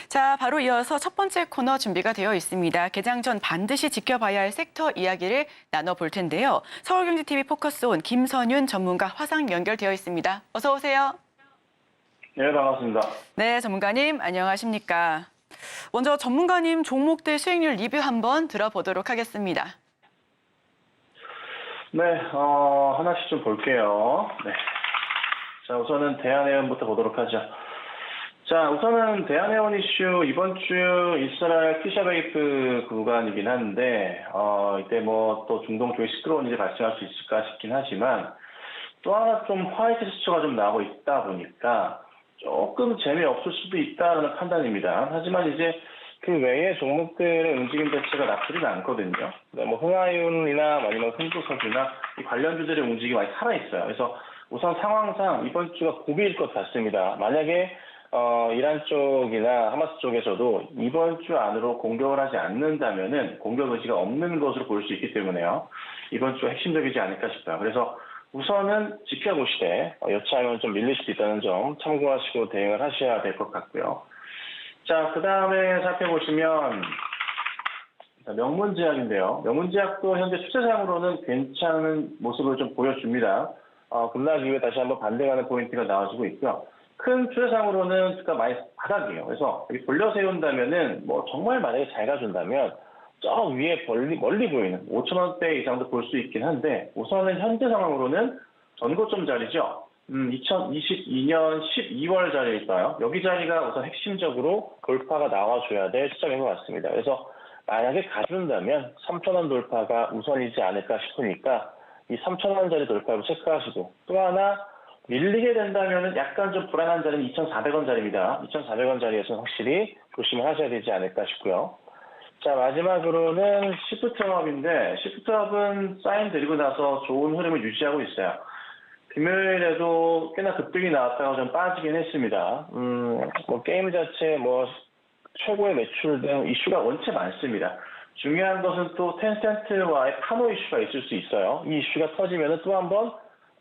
자, 바로 이어서 첫 번째 코너 준비가 되어 있습니다. 개장 전 반드시 지켜봐야 할 섹터 이야기를 나눠볼 텐데요. 서울경제TV 포커스온 김선윤 전문가 화상 연결되어 있습니다. 어서 오세요. 네, 반갑습니다. 네, 전문가님 안녕하십니까. 먼저 전문가님 종목들 수익률 리뷰 한번 들어보도록 하겠습니다. 네, 하나씩 좀 볼게요. 네. 자, 우선은 대한해운부터 보도록 하죠. 자, 우선은 대한해운 이슈 이번 주 이스라엘 티샤베이프 구간이긴 한데, 이때 뭐 또 중동 쪽에 시끄러운 일이 발생할 수 있을까 싶긴 하지만, 또 하나 좀 화이트 리스트가 좀 나오고 있다 보니까 조금 재미없을 수도 있다는 판단입니다. 하지만 이제 그 외의 종목들의 움직임 자체가 나쁘진 않거든요. 뭐 흥하윤이나 아니면 흥부석이나 이 관련주들의 움직임이 많이 살아있어요. 그래서 우선 상황상 이번 주가 고비일 것 같습니다. 만약에 이란 쪽이나 하마스 쪽에서도 이번 주 안으로 공격을 하지 않는다면은 공격 의지가 없는 것으로 보일 수 있기 때문에요. 이번 주가 핵심적이지 않을까 싶어요. 그래서 우선은 지켜보시되 여차하면 좀 밀릴 수도 있다는 점 참고하시고 대응을 하셔야 될 것 같고요. 자, 그 다음에 살펴보시면 명문제약인데요. 명문제약도 현재 추세상으로는 괜찮은 모습을 좀 보여줍니다. 급락 이후에 다시 한번 반등하는 포인트가 나와주고 있고요. 큰 추세상으로는 주가 많이 바닥이에요. 그래서 여기 돌려 세운다면은 뭐 정말 만약에 잘 가준다면 저 위에 멀리 보이는 5,000원대 이상도 볼 수 있긴 한데 우선은 현재 상황으로는 전고점 자리죠. 2022년 12월 자리일까요? 여기 자리가 우선 핵심적으로 돌파가 나와줘야 될 시점인 것 같습니다. 그래서 만약에 가준다면 3,000원 돌파가 우선이지 않을까 싶으니까 이 3,000원 자리 돌파를 체크하시고 또 하나 밀리게 된다면 약간 좀 불안한 자리는 2,400원 자리입니다. 2,400원 자리에서는 확실히 조심을 하셔야 되지 않을까 싶고요. 자, 마지막으로는 시프트업인데 시프트업은 사인 드리고 나서 좋은 흐름을 유지하고 있어요. 금요일에도 꽤나 급등이 나왔다가 좀 빠지긴 했습니다. 뭐 게임 자체 뭐 최고의 매출 등 이슈가 원체 많습니다. 중요한 것은 또 텐센트와의 파노 이슈가 있을 수 있어요. 이 이슈가 터지면 또 한번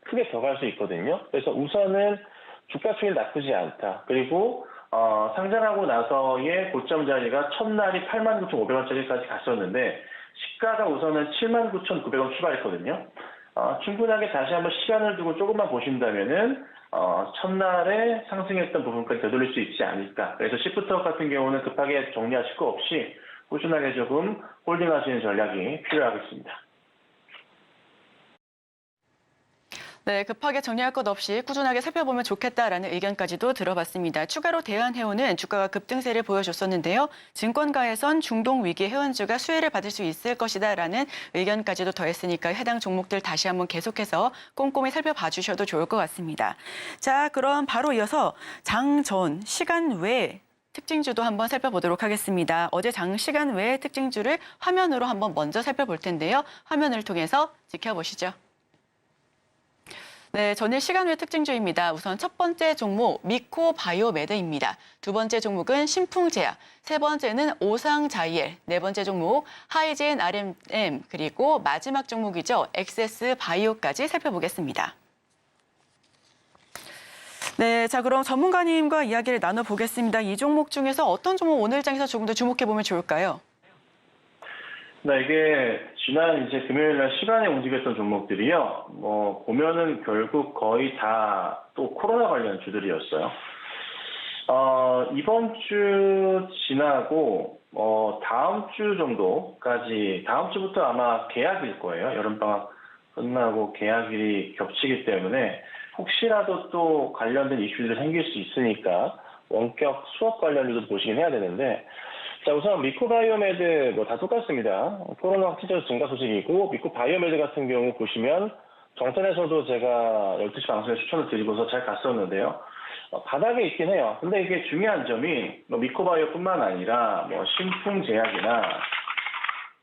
크게 더 갈 수 있거든요. 그래서 우선은 주가 추이 나쁘지 않다. 그리고 상장하고 나서의 고점 자리가 첫날이 89,500원짜리까지 갔었는데 시가가 우선은 79,900원 추가했거든요. 충분하게 다시 한번 시간을 두고 조금만 보신다면은 첫날에 상승했던 부분까지 되돌릴 수 있지 않을까. 그래서 시프트업 같은 경우는 급하게 정리하실 거 없이 꾸준하게 조금 홀딩하시는 전략이 필요하겠습니다. 네, 급하게 정리할 것 없이 꾸준하게 살펴보면 좋겠다라는 의견까지도 들어봤습니다. 추가로 대한해운은 주가가 급등세를 보여줬었는데요. 증권가에선 중동 위기 해운주가 수혜를 받을 수 있을 것이다라는 의견까지도 더했으니까 해당 종목들 다시 한번 계속해서 꼼꼼히 살펴봐 주셔도 좋을 것 같습니다. 자, 그럼 바로 이어서 장 전 시간 외 특징주도 한번 살펴보도록 하겠습니다. 어제 장시간 외의 특징주를 화면으로 한번 먼저 살펴볼 텐데요. 화면을 통해서 지켜보시죠. 네, 전일 시간 외 특징주입니다. 우선 첫 번째 종목 미코바이오메드입니다. 두 번째 종목은 신풍제약, 세 번째는 오상자이엘, 네 번째 종목 하이젠 RM, 그리고 마지막 종목이죠. 엑세스바이오까지 살펴보겠습니다. 네, 자 그럼 전문가님과 이야기를 나눠보겠습니다. 이 종목 중에서 어떤 종목 오늘 장에서 조금 더 주목해보면 좋을까요? 네, 이게 지난 이제 금요일 날 시간에 움직였던 종목들이요. 뭐 보면은 결국 거의 다 또 코로나 관련 주들이었어요. 이번 주 지나고 다음 주 정도까지 다음 주부터 아마 개학일 거예요. 여름방학 끝나고 개학일이 겹치기 때문에 혹시라도 또 관련된 이슈들이 생길 수 있으니까 원격 수업 관련주도 보시긴 해야 되는데 자, 우선 미코바이오메드 뭐 다 똑같습니다. 코로나 확진자 증가 소식이고 미코바이오메드 같은 경우 보시면 정선에서도 제가 12시 방송에 추천을 드리고서 잘 갔었는데요. 바닥에 있긴 해요. 근데 이게 중요한 점이 미코바이오뿐만 아니라 뭐 신풍제약이나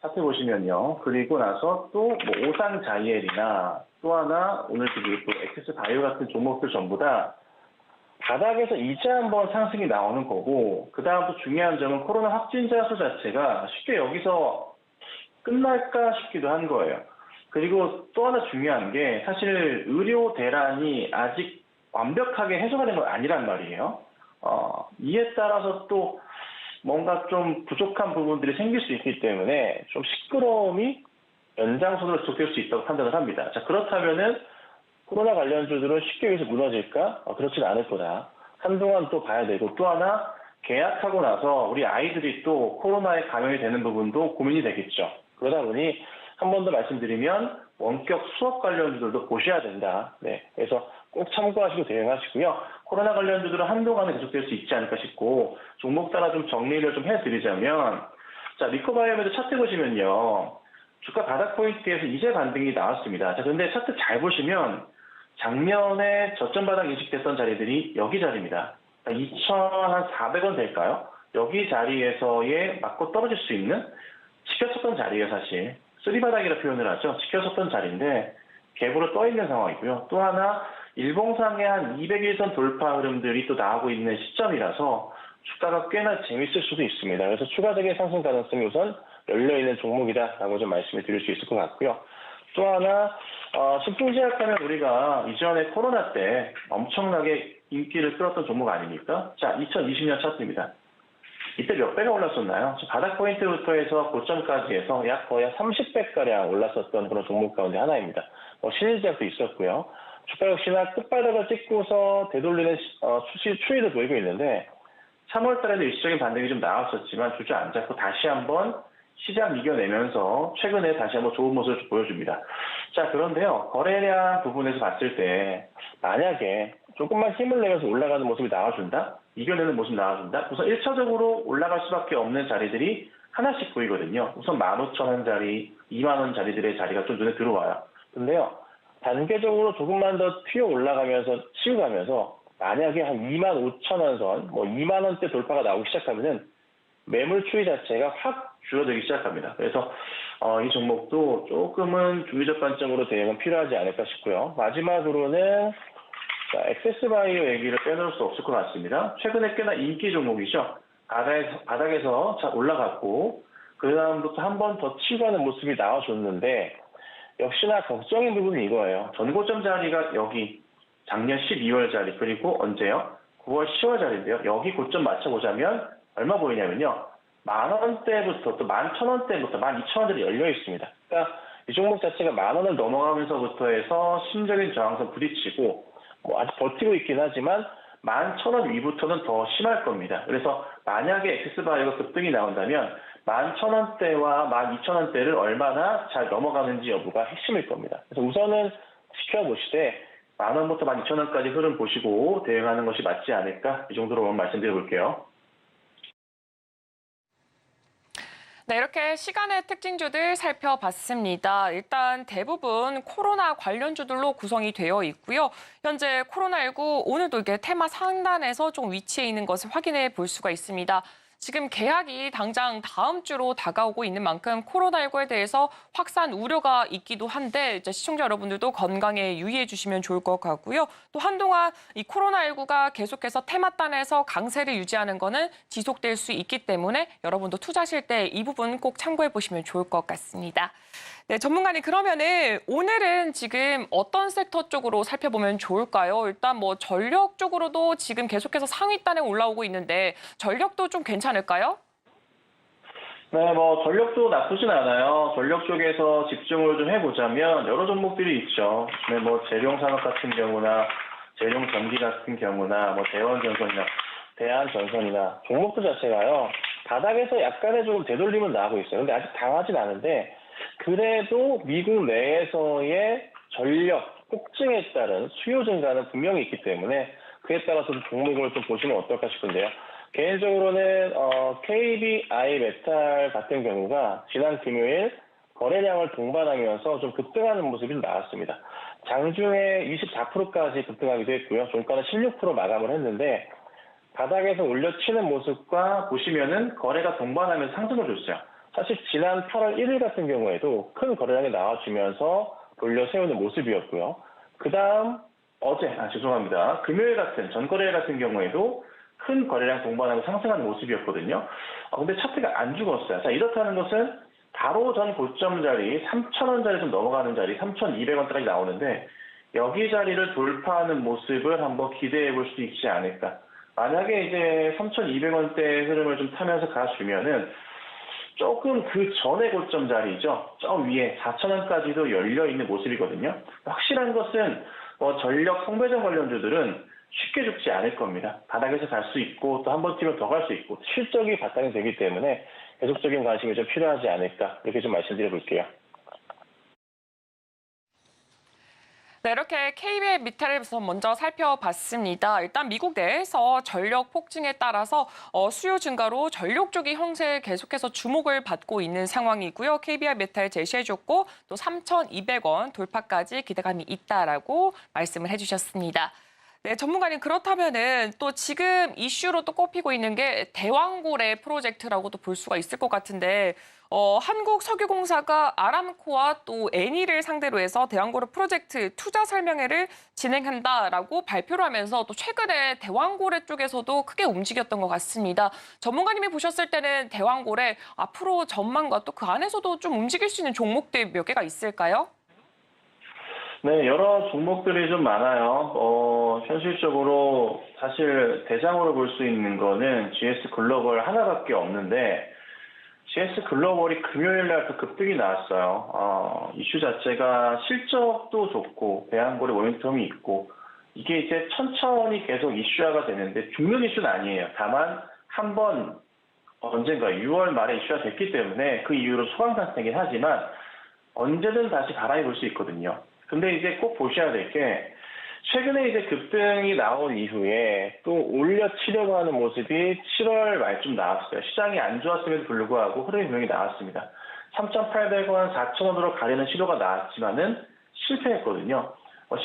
살펴보시면요. 그리고 나서 또 뭐 오상자이엘이나 또 하나 오늘 또 엑세스바이오 같은 종목들 전부 다 바닥에서 이제 한번 상승이 나오는 거고 그 다음 또 중요한 점은 코로나 확진자 수 자체가 쉽게 여기서 끝날까 싶기도 한 거예요. 그리고 또 하나 중요한 게 사실 의료 대란이 아직 완벽하게 해소가 된 건 아니란 말이에요. 이에 따라서 또 뭔가 좀 부족한 부분들이 생길 수 있기 때문에 좀 시끄러움이 연장선으로 지속될 수 있다고 판단을 합니다. 자, 그렇다면은 코로나 관련주들은 쉽게 여기서 무너질까? 그렇지는 않을 거다. 한동안 또 봐야 되고, 또 하나 계약하고 나서 우리 아이들이 또 코로나에 감염이 되는 부분도 고민이 되겠죠. 그러다 보니 한 번 더 말씀드리면 원격 수업 관련주들도 보셔야 된다. 네, 그래서 꼭 참고하시고 대응하시고요. 코로나 관련주들은 한동안은 계속될 수 있지 않을까 싶고, 종목 따라 좀 정리를 좀 해드리자면, 자, 리코바이오메드 차트 보시면요. 주가 바닥 포인트에서 이제 반등이 나왔습니다. 자, 근데 차트 잘 보시면 작년에 저점 바닥 인식됐던 자리들이 여기 자리입니다. 2,400원 될까요? 여기 자리에서의 맞고 떨어질 수 있는 지켜쳤던 자리예요, 사실. 쓰리바닥이라 표현을 하죠. 지켜쳤던 자리인데 갭으로 떠 있는 상황이고요. 또 하나 일봉상의 한 200일선 돌파 흐름들이 또 나오고 있는 시점이라서 주가가 꽤나 재밌을 수도 있습니다. 그래서 추가적인 상승 가능성이 우선 열려있는 종목이다라고 좀 말씀을 드릴 수 있을 것 같고요. 또 하나 식품제약하면 우리가 이전에 코로나 때 엄청나게 인기를 끌었던 종목 아닙니까? 자, 2020년 차트입니다. 이때 몇 배가 올랐었나요? 바닥 포인트부터 해서 고점까지 해서 약 거의 30배가량 올랐었던 그런 종목 가운데 하나입니다. 신일제약도 있었고요. 주가 역시나 끝바닥을 찍고서 되돌리는 추이를 보이고 있는데 3월 달에도 일시적인 반등이 좀 나왔었지만 주저앉았고 다시 한번 시장 이겨내면서 최근에 다시 한번 좋은 모습을 보여줍니다. 자, 그런데요. 거래량 부분에서 봤을 때 만약에 조금만 힘을 내면서 올라가는 모습이 나와준다? 이겨내는 모습이 나와준다? 우선 1차적으로 올라갈 수밖에 없는 자리들이 하나씩 보이거든요. 우선 15,000원 자리, 2만원 자리들의 자리가 좀 눈에 들어와요. 근데요. 단계적으로 조금만 더 튀어 올라가면서 치고 가면서 만약에 한 25,000원 선, 2만원대 돌파가 나오기 시작하면은 매물 추이 자체가 확 줄어들기 시작합니다. 그래서 이 종목도 조금은 중기적 관점으로 대응은 필요하지 않을까 싶고요. 마지막으로는 액세스바이오 얘기를 빼놓을 수 없을 것 같습니다. 최근에 꽤나 인기 종목이죠. 바닥에서 올라갔고 그 다음부터 한 번 더 치고 가는 모습이 나와줬는데 역시나 걱정인 부분이 이거예요. 전고점 자리가 여기 작년 12월 자리 그리고 언제요? 9월 10월 자리인데요. 여기 고점 맞춰보자면 얼마 보이냐면요. 10,000원대부터 또 11,000원대부터 12,000원짜리 열려 있습니다. 그러니까 이 종목 자체가 10,000원을 넘어가면서부터 해서 심적인 저항선 부딪히고 아직 버티고 있긴 하지만 11,000원 위부터는 더 심할 겁니다. 그래서 만약에 엑스바이오가 급등이 나온다면 11,000원대와 12,000원대를 얼마나 잘 넘어가는지 여부가 핵심일 겁니다. 그래서 우선은 지켜보시되 10,000원부터 12,000원까지 흐름 보시고 대응하는 것이 맞지 않을까 이 정도로 말씀드려 볼게요. 네, 이렇게 시간의 특징주들 살펴봤습니다. 일단 대부분 코로나 관련주들로 구성이 되어 있고요. 현재 코로나19 오늘도 이게 테마 상단에서 좀 위치해 있는 것을 확인해 볼 수가 있습니다. 지금 개학이 당장 다음 주로 다가오고 있는 만큼 코로나19에 대해서 확산 우려가 있기도 한데 이제 시청자 여러분들도 건강에 유의해 주시면 좋을 것 같고요. 또 한동안 이 코로나19가 계속해서 테마단에서 강세를 유지하는 거는 지속될 수 있기 때문에 여러분도 투자하실 때 이 부분 꼭 참고해 보시면 좋을 것 같습니다. 네, 전문가님 그러면은 오늘은 지금 어떤 섹터 쪽으로 살펴보면 좋을까요? 일단 전력 쪽으로도 지금 계속해서 상위단에 올라오고 있는데 전력도 좀 괜찮을까요? 네, 전력도 나쁘진 않아요. 전력 쪽에서 집중을 좀 해보자면 여러 종목들이 있죠. 네, 재룡산업 같은 경우나 재룡전기 같은 경우나 대원전선이나 대한전선이나 종목들 자체가요. 바닥에서 약간의 조금 되돌림은 나오고 있어요. 근데 아직 강하진 않은데 그래도 미국 내에서의 전력 폭증에 따른 수요 증가는 분명히 있기 때문에 그에 따라서 종목을 좀 보시면 어떨까 싶은데요. 개인적으로는 KBI 메탈 같은 경우가 지난 금요일 거래량을 동반하면서 좀 급등하는 모습이 나왔습니다. 장중에 24%까지 급등하기도 했고요. 종가는 16% 마감을 했는데 바닥에서 올려치는 모습과 보시면은 거래가 동반하면서 상승을 줬어요. 사실 지난 8월 1일 같은 경우에도 큰 거래량이 나와주면서 돌려 세우는 모습이었고요. 그 다음 죄송합니다. 금요일 같은 전거래일 같은 경우에도 큰 거래량 동반하고 상승하는 모습이었거든요. 근데 차트가 안 죽었어요. 자, 이렇다는 것은 바로 전 고점 자리 3,000원 자리 좀 넘어가는 자리 3,200원까지 나오는데 여기 자리를 돌파하는 모습을 한번 기대해 볼 수 있지 않을까. 만약에 이제 3,200원대 흐름을 좀 타면서 가주면은 조금 그 전의 고점 자리죠. 저 위에 4,000원까지도 열려 있는 모습이거든요. 확실한 것은 전력 성배전 관련주들은 쉽게 죽지 않을 겁니다. 바닥에서 갈 수 있고 또 한 번 뛰면 더 갈 수 있고 실적이 바탕이 되기 때문에 계속적인 관심이 좀 필요하지 않을까 이렇게 좀 말씀드려 볼게요. 네, 이렇게 KB의 미탈에서 먼저 살펴봤습니다. 일단 미국 내에서 전력 폭증에 따라서 수요 증가로 전력 쪽이 형세 계속해서 주목을 받고 있는 상황이고요. KBI 메탈 제시해줬고 또 3,200원 돌파까지 기대감이 있다라고 말씀을 해주셨습니다. 네, 전문가님 그렇다면은 또 지금 이슈로 또 꼽히고 있는 게 대왕고래 프로젝트라고도 볼 수가 있을 것 같은데 한국석유공사가 아람코와 또 애니를 상대로 해서 대왕고래 프로젝트 투자 설명회를 진행한다라고 발표를 하면서 또 최근에 대왕고래 쪽에서도 크게 움직였던 것 같습니다. 전문가님이 보셨을 때는 대왕고래 앞으로 전망과 또 그 안에서도 좀 움직일 수 있는 종목들 몇 개가 있을까요? 네, 여러 종목들이 좀 많아요. 현실적으로 사실 대장으로 볼 수 있는 거는 GS 글로벌 하나밖에 없는데 GS 글로벌이 금요일 날 그 급등이 나왔어요. 이슈 자체가 실적도 좋고 대왕고래 모멘텀이 있고 이게 이제 천천히 계속 이슈화가 되는데 죽는 이슈는 아니에요. 다만 한 번 언젠가 6월 말에 이슈화 됐기 때문에 그 이후로 소강 상태이긴 하지만 언제든 다시 바람이 불 수 있거든요. 근데 이제 꼭 보셔야 될 게 최근에 이제 급등이 나온 이후에 또 올려치려고 하는 모습이 7월 말쯤 나왔어요. 시장이 안 좋았음에도 불구하고 흐름이 분명히 나왔습니다. 3,800원, 4,000원으로 가려는 시도가 나왔지만은 실패했거든요.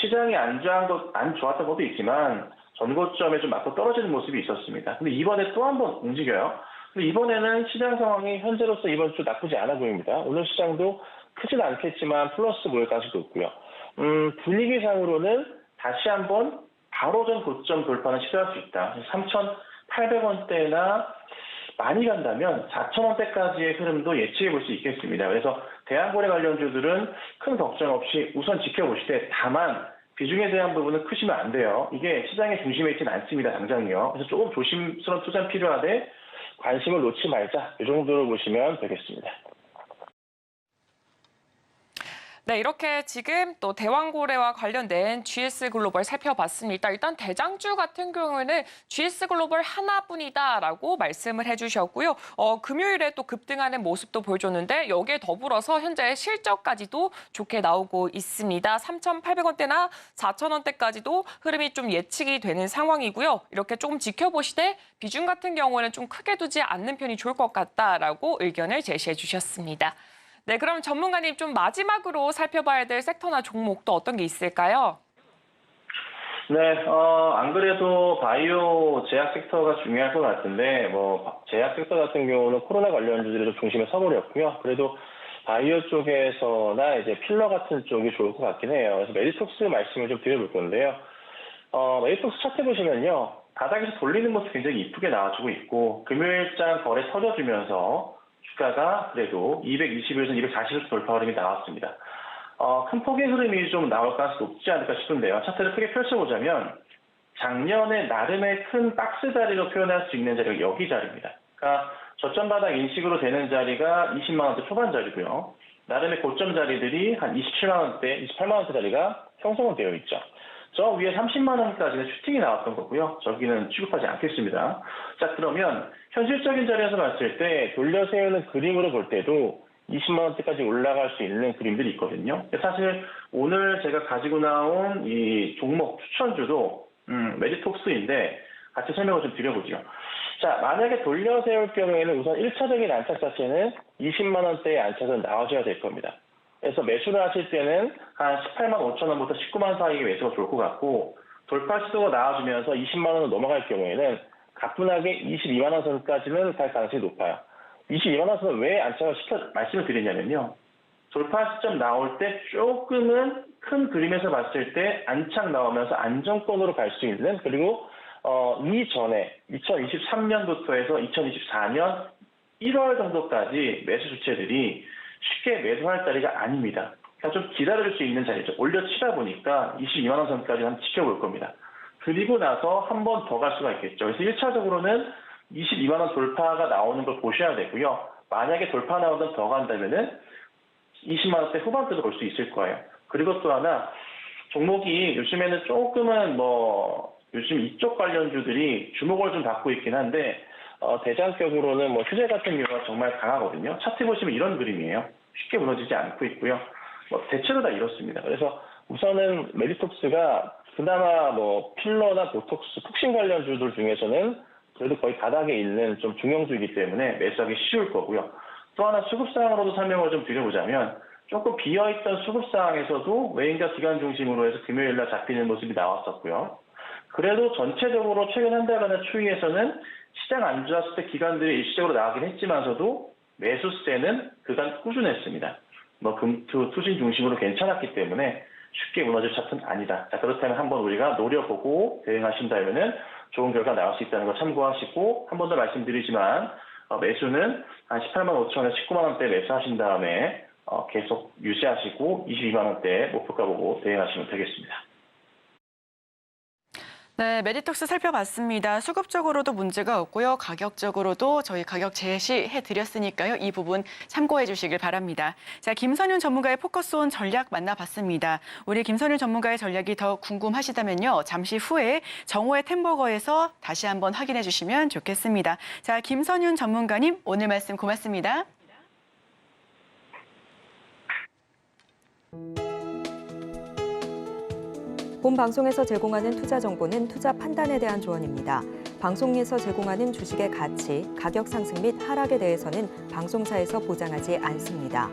시장이 안 좋았던 것도 있지만 전고점에 좀 맞고 떨어지는 모습이 있었습니다. 근데 이번에 또 한 번 움직여요. 근데 이번에는 시장 상황이 현재로서 이번 주 나쁘지 않아 보입니다. 오늘 시장도 크진 않겠지만 플러스 모일 가능성도 있고요. 분위기상으로는 다시 한번 바로 전 고점 돌파는 시도할 수 있다. 3,800원대나 많이 간다면 4,000원대까지의 흐름도 예측해 볼 수 있겠습니다. 그래서 대왕고래 관련주들은 큰 걱정 없이 우선 지켜보시되 다만 비중에 대한 부분은 크시면 안 돼요. 이게 시장의 중심에 있지는 않습니다. 당장이요. 그래서 조금 조심스러운 투자는 필요하되 관심을 놓지 말자. 이 정도로 보시면 되겠습니다. 네, 이렇게 지금 또 대왕고래와 관련된 GS 글로벌 살펴봤습니다. 일단 대장주 같은 경우에는 GS 글로벌 하나뿐이다라고 말씀을 해주셨고요. 금요일에 또 급등하는 모습도 보여줬는데 여기에 더불어서 현재 실적까지도 좋게 나오고 있습니다. 3,800원대나 4,000원대까지도 흐름이 좀 예측이 되는 상황이고요. 이렇게 조금 지켜보시되 비중 같은 경우에는 좀 크게 두지 않는 편이 좋을 것 같다라고 의견을 제시해 주셨습니다. 네, 그럼 전문가님 좀 마지막으로 살펴봐야 될 섹터나 종목도 어떤 게 있을까요? 네, 안 그래도 바이오 제약 섹터가 중요할 것 같은데, 제약 섹터 같은 경우는 코로나 관련주들이 좀 중심에 서버렸고요. 그래도 바이오 쪽에서나 이제 필러 같은 쪽이 좋을 것 같긴 해요. 그래서 메디톡스 말씀을 좀 드려볼 건데요. 메디톡스 차트 보시면요. 바닥에서 돌리는 모습 굉장히 이쁘게 나와주고 있고, 금요일장 거래 터져주면서 주가가 그래도 220에서 240에서 돌파 흐름이 나왔습니다. 큰 폭의 흐름이 좀 나올 가능성이 높지 않을까 싶은데요. 차트를 크게 펼쳐보자면 작년에 나름의 큰 박스 자리로 표현할 수 있는 자리가 여기 자리입니다. 그러니까 저점 바닥 인식으로 되는 자리가 20만 원대 초반 자리고요. 나름의 고점 자리들이 한 27만 원대, 28만 원대 자리가 형성은 되어 있죠. 저 위에 30만 원까지는 슈팅이 나왔던 거고요. 저기는 취급하지 않겠습니다. 자, 그러면 현실적인 자리에서 봤을 때 돌려 세우는 그림으로 볼 때도 20만 원대까지 올라갈 수 있는 그림들이 있거든요. 사실 오늘 제가 가지고 나온 이 종목 추천주도 메디톡스인데 같이 설명을 좀 드려보죠. 자, 만약에 돌려 세울 경우에는 우선 1차적인 안착 자체는 20만 원대의 안착은 나와줘야 될 겁니다. 그래서 매수를 하실 때는 한 18만 5천 원부터 19만 원 사이에 매수가 좋을 것 같고 돌파 시도가 나와주면서 20만 원을 넘어갈 경우에는 가뿐하게 22만 원 선까지는 갈 가능성이 높아요. 22만 원 선은 왜 안착을 말씀을 드리냐면요. 돌파 시점 나올 때 조금은 큰 그림에서 봤을 때 안착 나오면서 안정권으로 갈 수 있는 그리고 이전에 2023년부터 해서 2024년 1월 정도까지 매수 주체들이 쉽게 매도할 자리가 아닙니다. 그러니까 좀 기다릴 수 있는 자리죠. 올려치다 보니까 22만 원 선까지 한번 지켜볼 겁니다. 그리고 나서 한 번 더 갈 수가 있겠죠. 그래서 1차적으로는 22만 원 돌파가 나오는 걸 보셔야 되고요. 만약에 돌파 나오면 더 간다면은 20만 원대 후반대도 볼 수 있을 거예요. 그리고 또 하나 종목이 요즘에는 조금은 요즘 이쪽 관련주들이 주목을 좀 받고 있긴 한데 대장격으로는 휴재 같은 경우가 정말 강하거든요. 차트 보시면 이런 그림이에요. 쉽게 무너지지 않고 있고요. 대체로 다 이렇습니다. 그래서 우선은 메디톡스가 그나마 필러나 보톡스, 푹신 관련주들 중에서는 그래도 거의 바닥에 있는 좀 중형주이기 때문에 매수하기 쉬울 거고요. 또 하나 수급상으로도 설명을 좀 드려보자면 조금 비어있던 수급상에서도 외인과 기관 중심으로 해서 금요일날 잡히는 모습이 나왔었고요. 그래도 전체적으로 최근 한 달간의 추이에서는 시장 안 좋았을 때 기관들이 일시적으로 나가긴 했지만서도 매수세는 그간 꾸준했습니다. 금투, 투신 중심으로 괜찮았기 때문에 쉽게 무너질 차트는 아니다. 자, 그렇다면 한번 우리가 노려보고 대응하신다면은 좋은 결과 나올 수 있다는 거 참고하시고 한 번 더 말씀드리지만 매수는 한 18만 5천 원, 19만 원대 매수하신 다음에 계속 유지하시고 22만 원대 목표가 보고 대응하시면 되겠습니다. 네, 메디톡스 살펴봤습니다. 수급적으로도 문제가 없고요. 가격적으로도 저희 가격 제시해드렸으니까요. 이 부분 참고해 주시길 바랍니다. 자, 김선윤 전문가의 포커스온 전략 만나봤습니다. 우리 김선윤 전문가의 전략이 더 궁금하시다면요. 잠시 후에 정오의 템버거에서 다시 한번 확인해 주시면 좋겠습니다. 자, 김선윤 전문가님 오늘 말씀 고맙습니다. 본 방송에서 제공하는 투자 정보는 투자 판단에 대한 조언입니다. 방송에서 제공하는 주식의 가치, 가격 상승 및 하락에 대해서는 방송사에서 보장하지 않습니다.